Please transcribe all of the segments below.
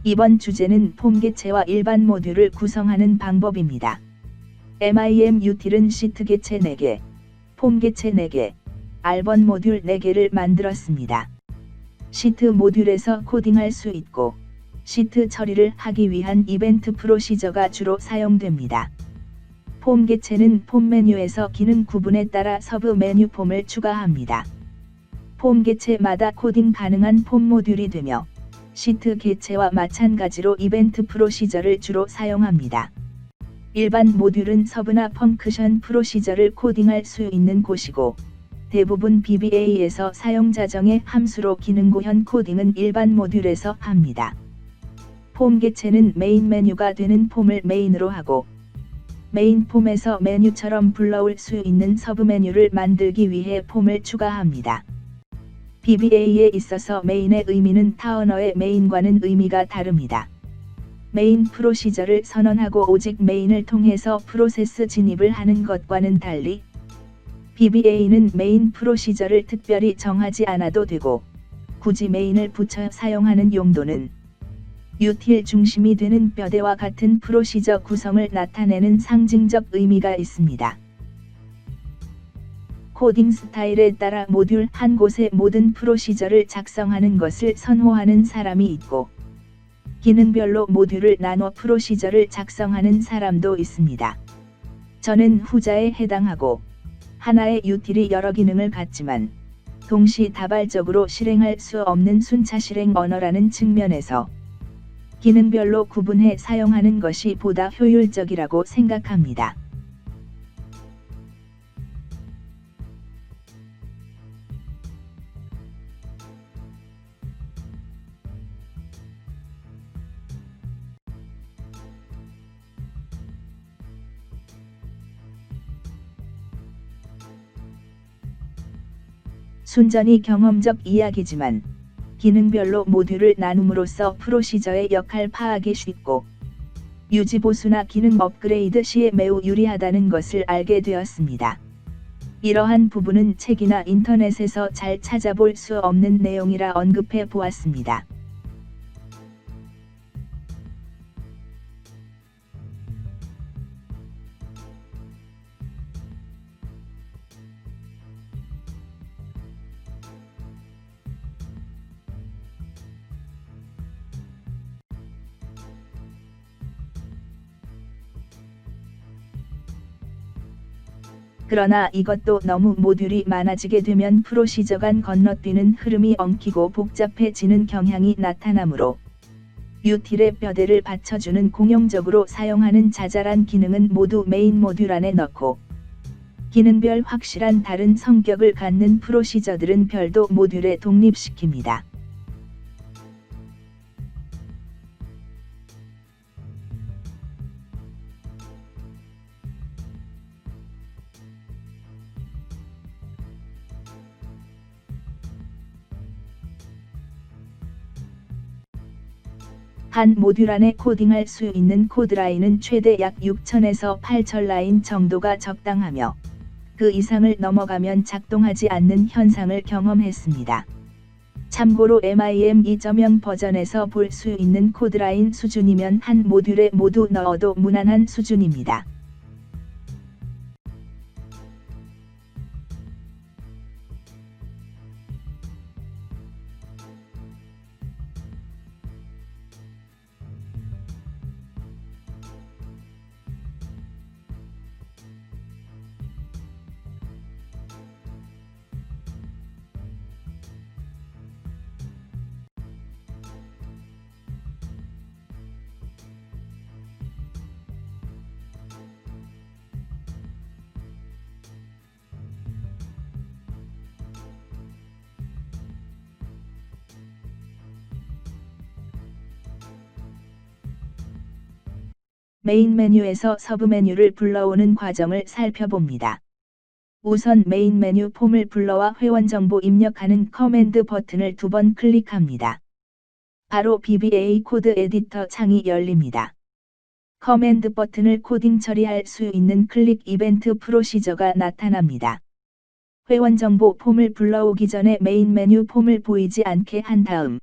이번 주제는 폼 개체와 일반 모듈을 구성하는 방법입니다. MIM 유틸은 시트 개체 4개, 폼 개체 4개, 알번 모듈 4개를 만들었습니다. 시트 모듈에서 코딩할 수 있고, 시트 처리를 하기 위한 이벤트 프로시저가 주로 사용됩니다. 폼 개체는 폼 메뉴에서 기능 구분에 따라 서브 메뉴 폼을 추가합니다. 폼 개체마다 코딩 가능한 폼 모듈이 되며, 시트 개체와 마찬가지로 이벤트 프로시저를 주로 사용합니다. 일반 모듈은 서브나 펑크션 프로시저를 코딩할 수 있는 곳이고, 대부분 VBA에서 사용자 정의 함수로 기능 구현 코딩은 일반 모듈에서 합니다. 폼 개체는 메인 메뉴가 되는 폼을 메인으로 하고, 메인 폼에서 메뉴처럼 불러올 수 있는 서브 메뉴를 만들기 위해 폼을 추가합니다. VBA에 있어서 메인의 의미는 타 언어의 메인과는 의미가 다릅니다. 메인 프로시저를 선언하고 오직 메인을 통해서 프로세스 진입을 하는 것과는 달리, VBA는 메인 프로시저를 특별히 정하지 않아도 되고, 굳이 메인을 붙여 사용하는 용도는 유틸 중심이 되는 뼈대와 같은 프로시저 구성을 나타내는 상징적 의미가 있습니다. 코딩 스타일에 따라 모듈 한 곳에 모든 프로시저를 작성하는 것을 선호하는 사람이 있고, 기능별로 모듈을 나눠 프로시저를 작성하는 사람도 있습니다. 저는 후자에 해당하고, 하나의 유틸이 여러 기능을 갖지만, 동시다발적으로 실행할 수 없는 순차 실행 언어라는 측면에서, 기능별로 구분해 사용하는 것이 보다 효율적이라고 생각합니다. 순전히 경험적 이야기지만, 기능별로 모듈을 나눔으로써 프로시저의 역할 파악이 쉽고, 유지보수나 기능 업그레이드 시에 매우 유리하다는 것을 알게 되었습니다. 이러한 부분은 책이나 인터넷에서 잘 찾아볼 수 없는 내용이라 언급해 보았습니다. 그러나 이것도 너무 모듈이 많아지게 되면 프로시저 간 건너뛰는 흐름이 엉키고 복잡해지는 경향이 나타나므로, 유틸의 뼈대를 받쳐주는 공용적으로 사용하는 자잘한 기능은 모두 메인 모듈 안에 넣고, 기능별 확실한 다른 성격을 갖는 프로시저들은 별도 모듈에 독립시킵니다. 한 모듈 안에 코딩할 수 있는 코드라인은 최대 약 6,000에서 8,000 라인 정도가 적당하며, 그 이상을 넘어가면 작동하지 않는 현상을 경험했습니다. 참고로 MIM 2.0 버전에서 볼 수 있는 코드라인 수준이면 한 모듈에 모두 넣어도 무난한 수준입니다. 메인 메뉴에서 서브 메뉴를 불러오는 과정을 살펴봅니다. 우선 메인 메뉴 폼을 불러와 회원 정보 입력하는 커맨드 버튼을 2번 클릭합니다. 바로 VBA 코드 에디터 창이 열립니다. 커맨드 버튼을 코딩 처리할 수 있는 클릭 이벤트 프로시저가 나타납니다. 회원 정보 폼을 불러오기 전에 메인 메뉴 폼을 보이지 않게 한 다음,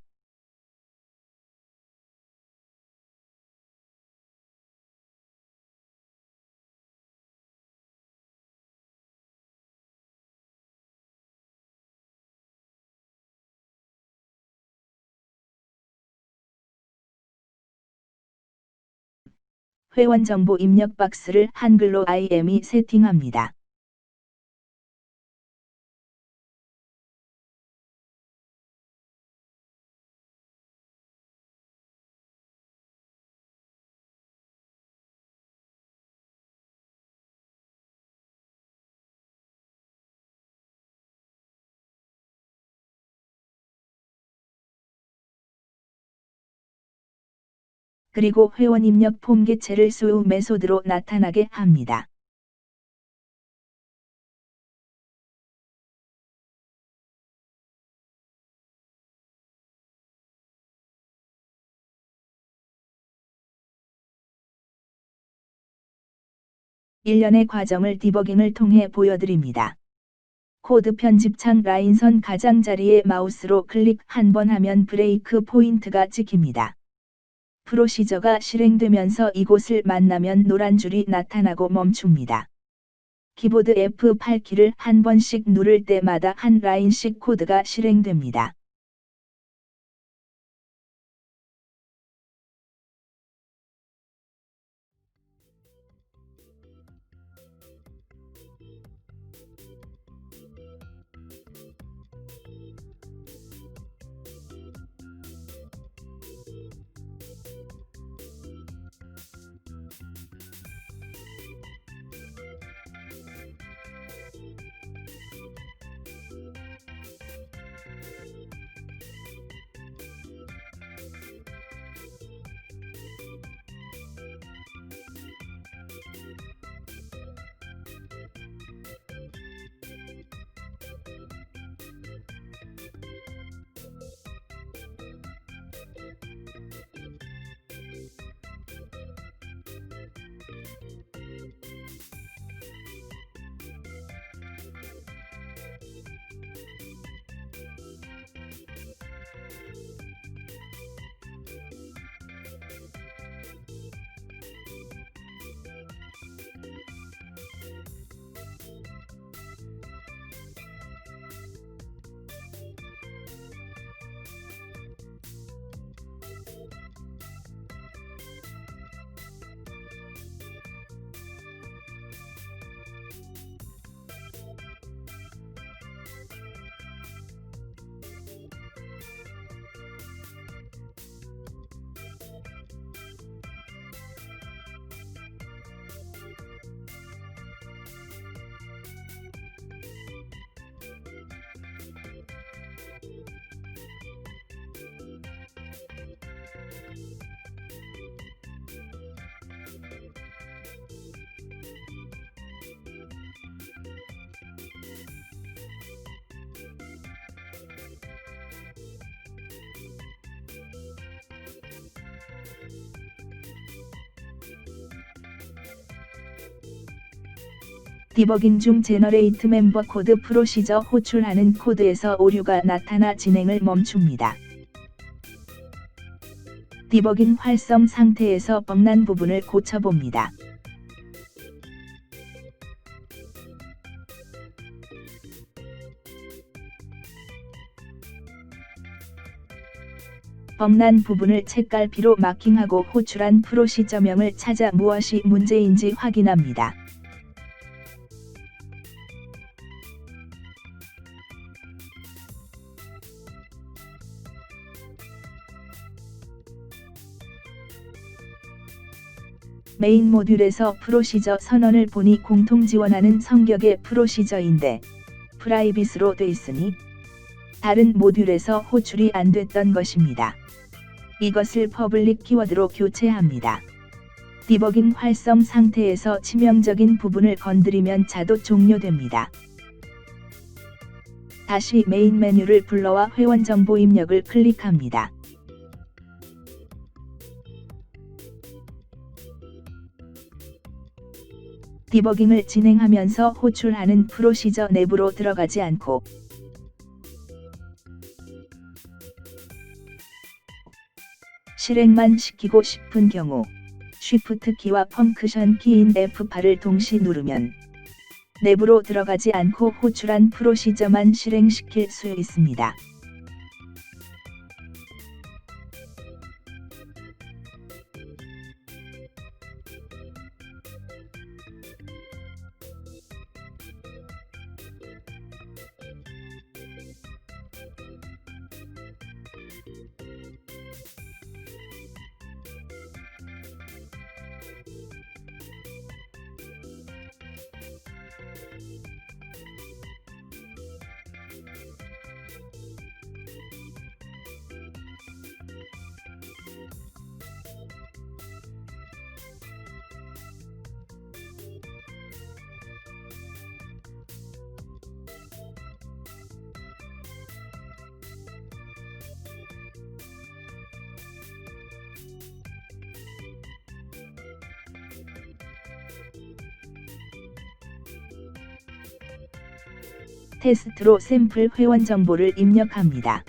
회원 정보 입력 박스를 한글로 IM이 세팅합니다. 그리고 회원 입력 폼 개체를 수요 메소드로 나타나게 합니다. 일련의 과정을 디버깅을 통해 보여드립니다. 코드 편집창 라인선 가장자리에 마우스로 클릭 한 번 하면 브레이크 포인트가 찍힙니다. 프로시저가 실행되면서 이곳을 만나면 노란 줄이 나타나고 멈춥니다. 키보드 F8키를 한 번씩 누를 때마다 한 라인씩 코드가 실행됩니다. 디버깅 중 제너레이트 멤버 코드 프로시저 호출하는 코드에서 오류가 나타나 진행을 멈춥니다. 디버깅 활성 상태에서 벅난 부분을 고쳐봅니다. 벅난 부분을 책갈피로 마킹하고 호출한 프로시저명을 찾아 무엇이 문제인지 확인합니다. 메인 모듈에서 프로시저 선언을 보니 공통 지원하는 성격의 프로시저인데 프라이빗으로 돼 있으니 다른 모듈에서 호출이 안 됐던 것입니다. 이것을 퍼블릭 키워드로 교체합니다. 디버깅 활성 상태에서 치명적인 부분을 건드리면 자동 종료됩니다. 다시 메인 메뉴를 불러와 회원 정보 입력을 클릭합니다. 디버깅을 진행하면서 호출하는 프로시저 내부로 들어가지 않고 실행만 시키고 싶은 경우 쉬프트 키와 펑크션 키인 F8을 동시 누르면 내부로 들어가지 않고 호출한 프로시저만 실행시킬 수 있습니다. 테스트로 샘플 회원 정보를 입력합니다.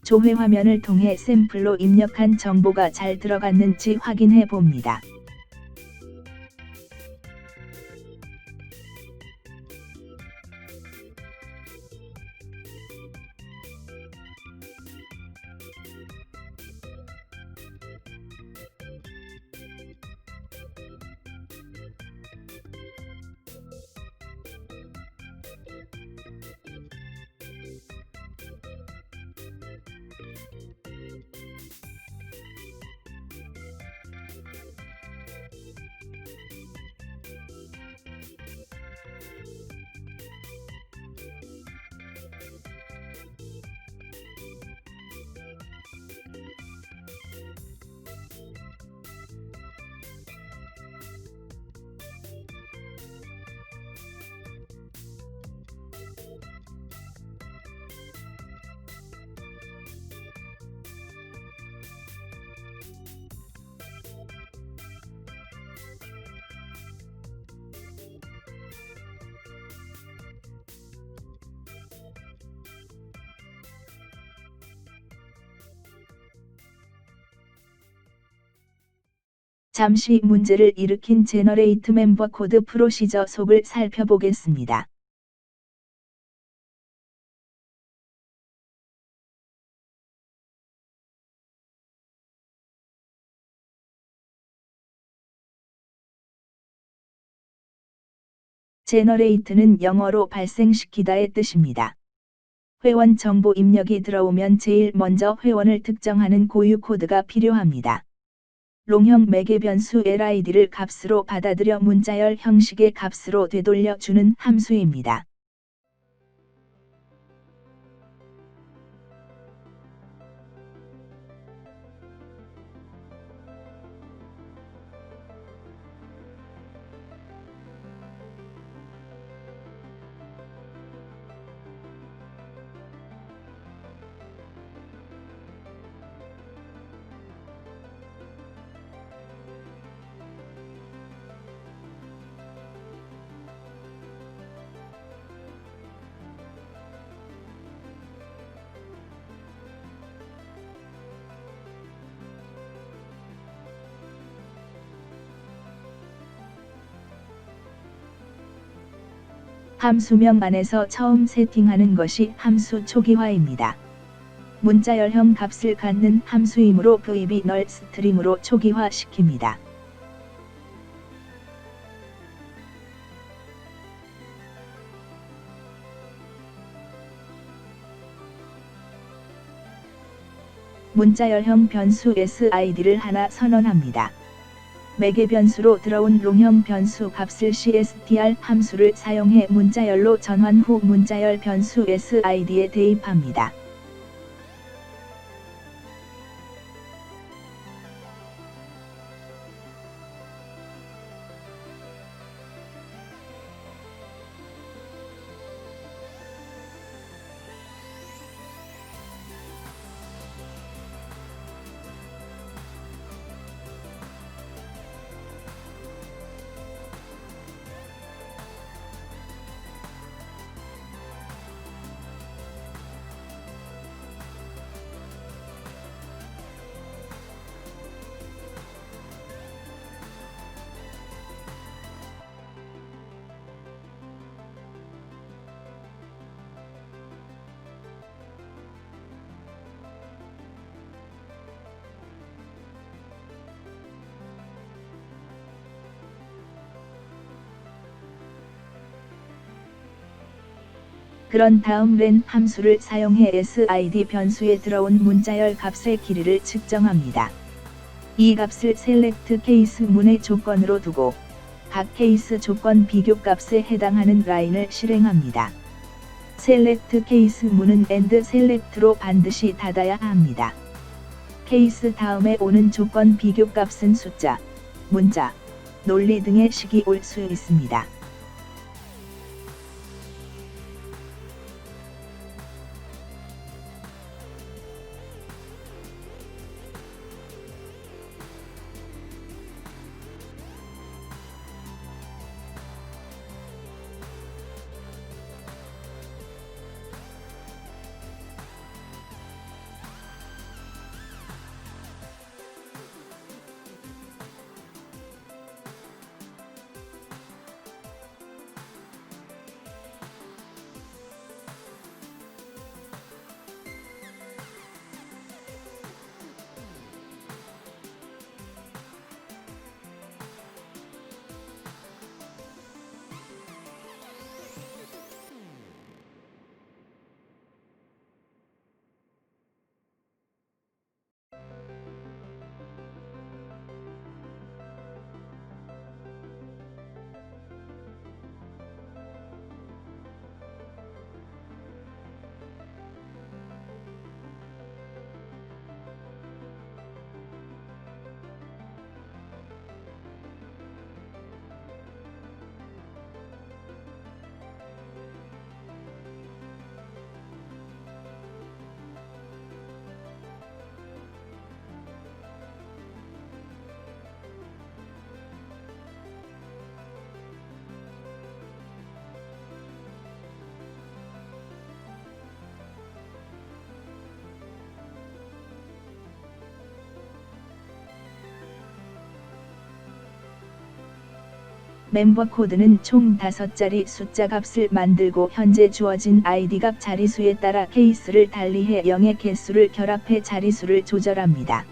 조회 화면을 통해 샘플로 입력한 정보가 잘 들어갔는지 확인해 봅니다. 잠시 문제를 일으킨 제너레이트 멤버 코드 프로시저 속을 살펴보겠습니다. 제너레이트는 영어로 발생시키다의 뜻입니다. 회원 정보 입력이 들어오면 제일 먼저 회원을 특정하는 고유 코드가 필요합니다. 롱형 매개 변수 LID를 값으로 받아들여 문자열 형식의 값으로 되돌려 주는 함수입니다. 함수명 안에서 처음 세팅하는 것이 함수 초기화입니다. 문자열형 값을 갖는 함수이므로 vb 널 스트림으로 초기화시킵니다. 문자열형 변수 SID를 하나 선언합니다. 매개 변수로 들어온 롱형 변수 값을 cstr 함수를 사용해 문자열로 전환 후 문자열 변수 SID에 대입합니다. 그런 다음 len 함수를 사용해 SID 변수에 들어온 문자열 값의 길이를 측정합니다. 이 값을 셀렉트 케이스 문의 조건으로 두고 각 케이스 조건 비교 값에 해당하는 라인을 실행합니다. 셀렉트 케이스 문은 AND 셀렉트로 반드시 닫아야 합니다. 케이스 다음에 오는 조건 비교 값은 숫자, 문자, 논리 등의 식이 올 수 있습니다. 멤버 코드는 총 5자리 숫자 값을 만들고 현재 주어진 id 값 자리수에 따라 케이스를 달리해 0의 개수를 결합해 자리수를 조절합니다.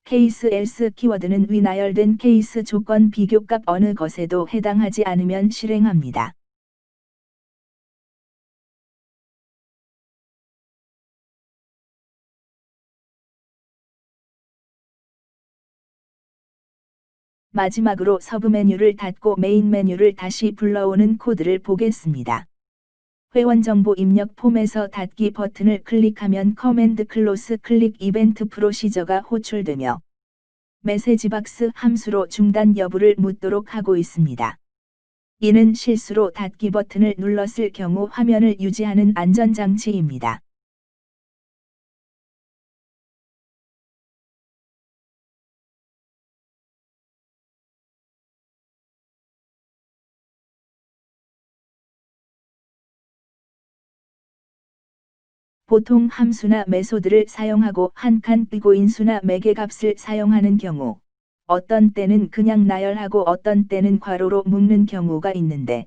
케이스 else 키워드는 위 나열된 케이스 조건 비교값 어느 것에도 해당하지 않으면 실행합니다. 마지막으로 서브 메뉴를 닫고 메인 메뉴를 다시 불러오는 코드를 보겠습니다. 회원 정보 입력 폼에서 닫기 버튼을 클릭하면 커맨드 클로스 클릭 이벤트 프로시저가 호출되며 메시지 박스 함수로 중단 여부를 묻도록 하고 있습니다. 이는 실수로 닫기 버튼을 눌렀을 경우 화면을 유지하는 안전장치입니다. 보통 함수나 메소드를 사용하고 한 칸 띄고 인수나 매개 값을 사용하는 경우, 어떤 때는 그냥 나열하고 어떤 때는 괄호로 묶는 경우가 있는데,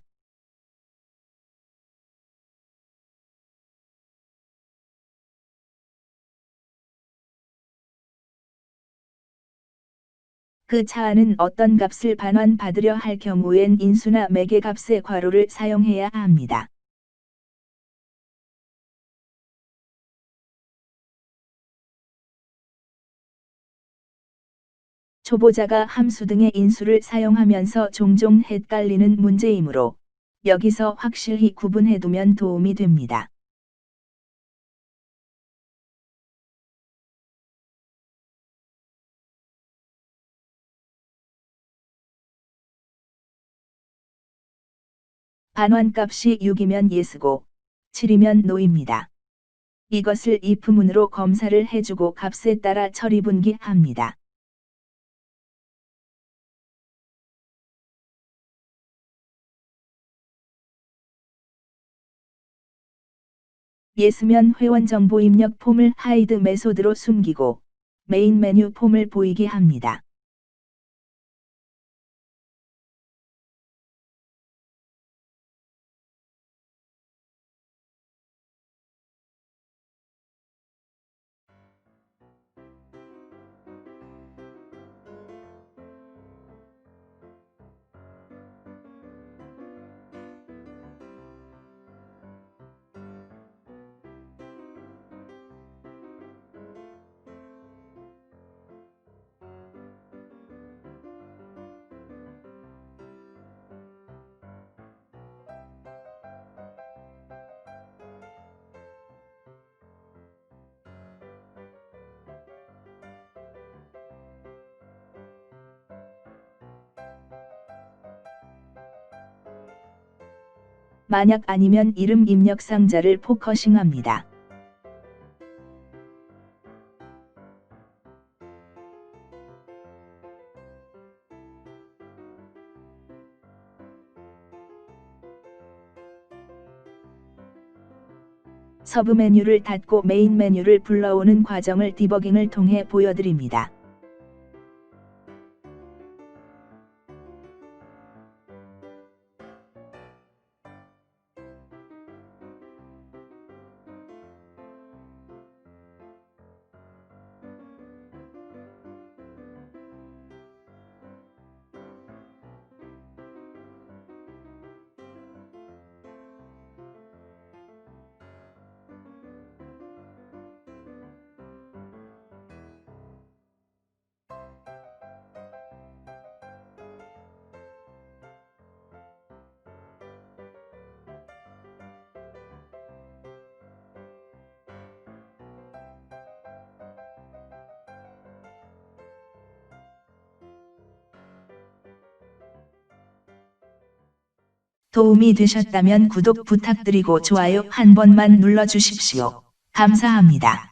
그 차안은 어떤 값을 반환받으려 할 경우엔 인수나 매개값의 괄호를 사용해야 합니다. 초보자가 함수 등의 인수를 사용하면서 종종 헷갈리는 문제이므로 여기서 확실히 구분해두면 도움이 됩니다. 반환값이 6이면 예스고 7이면 노입니다. 이것을 if문으로 검사를 해주고 값에 따라 처리분기합니다. 예스면 회원 정보 입력 폼을 하이드 메소드로 숨기고 메인 메뉴 폼을 보이게 합니다. 만약 아니면 이름 입력 상자를 포커싱합니다. 서브 메뉴를 닫고 메인 메뉴를 불러오는 과정을 디버깅을 통해 보여드립니다. 도움이 되셨다면 구독 부탁드리고 좋아요 한 번만 눌러주십시오. 감사합니다.